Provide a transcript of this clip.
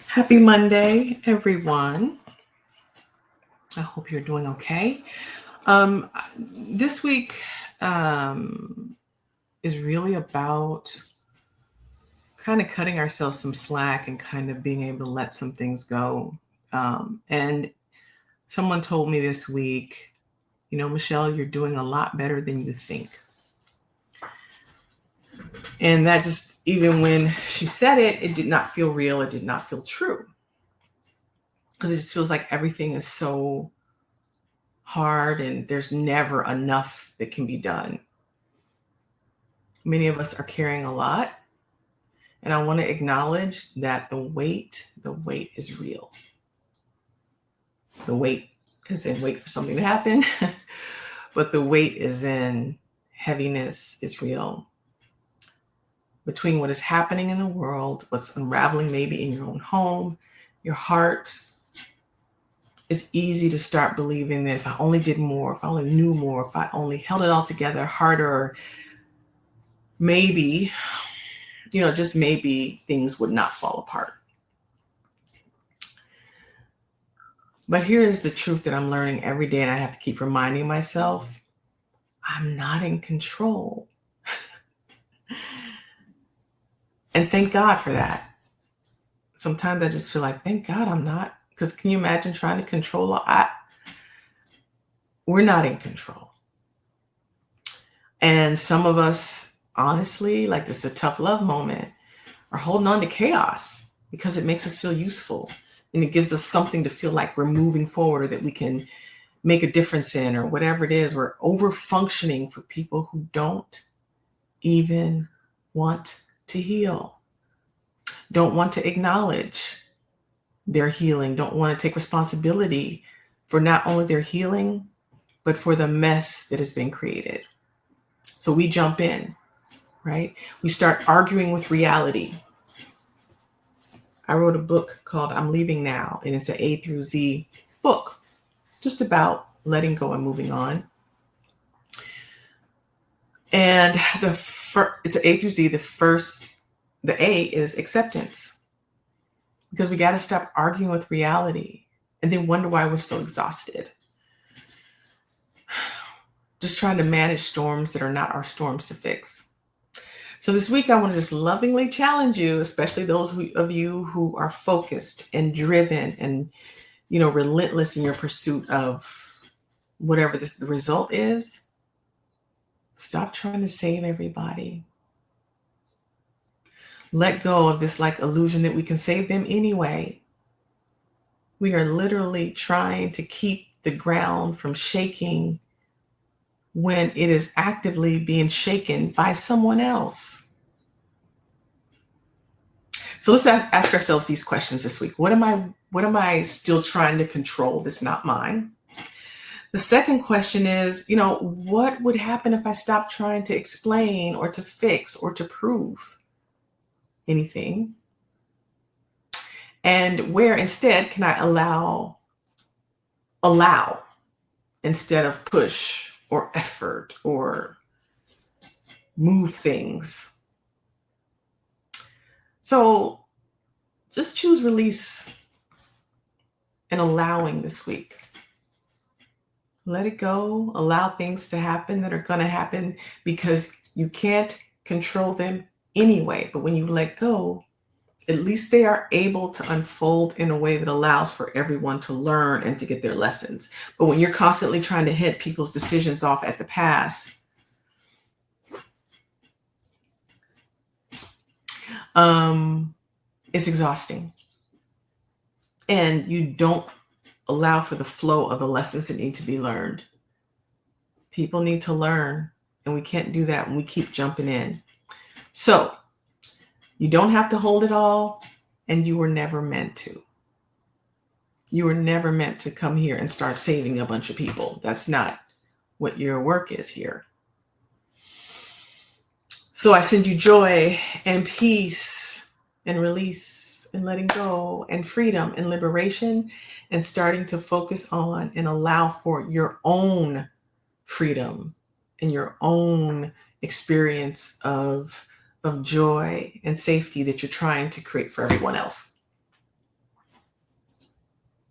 Happy Monday, everyone. I hope you're doing okay. This week is really about kind of cutting ourselves some slack and kind of being able to let some things go. And someone told me this week, Michelle, you're doing a lot better than you think. And that just, even when she said it, it did not feel real. It did not feel true. Because it just feels like everything is so hard and there's never enough that can be done. Many of us are carrying a lot. And I want to acknowledge that the weight is real. The weight is in wait for something to happen, but the weight is in heaviness is real. Between what is happening in the world, what's unraveling maybe in your own home, your heart, it's easy to start believing that if I only did more, if I only knew more, if I only held it all together harder, maybe, just maybe things would not fall apart. But here's the truth that I'm learning every day, and I have to keep reminding myself, I'm not in control. And thank God for that. Sometimes I just feel like, thank God I'm not. Because can you imagine trying to control? We're not in control. And some of us, honestly, like this is a tough love moment, are holding on to chaos because it makes us feel useful. And it gives us something to feel like we're moving forward or that we can make a difference in or whatever it is. We're over functioning for people who don't even want to heal, don't want to acknowledge their healing, don't want to take responsibility for not only their healing, but for the mess that has been created. So we jump in, right? We start arguing with reality. I wrote a book called I'm Leaving Now, and it's an A through Z book, just about letting go and moving on. And it's an A through Z. The A is acceptance, because we got to stop arguing with reality and then wonder why we're so exhausted. Just trying to manage storms that are not our storms to fix. So this week, I want to just lovingly challenge you, especially those of you who are focused and driven and, relentless in your pursuit of whatever the result is. Stop trying to save everybody. Let go of this illusion that we can save them anyway. We are literally trying to keep the ground from shaking when it is actively being shaken by someone else. So let's ask ourselves these questions this week. What am I still trying to control that's not mine? The second question is, what would happen if I stopped trying to explain or to fix or to prove anything? And where instead can I allow instead of push or effort or move things? So just choose release and allowing this week. Let it go. Allow things to happen that are going to happen because you can't control them anyway. But when you let go, at least they are able to unfold in a way that allows for everyone to learn and to get their lessons. But when you're constantly trying to head people's decisions off at the past, it's exhausting. And you don't allow for the flow of the lessons that need to be learned. People need to learn, and we can't do that when we keep jumping in. So you don't have to hold it all, and you were never meant to. You were never meant to come here and start saving a bunch of people. That's not what your work is here. So I send you joy and peace and release and letting go and freedom and liberation and starting to focus on and allow for your own freedom and your own experience of of joy and safety that you're trying to create for everyone else.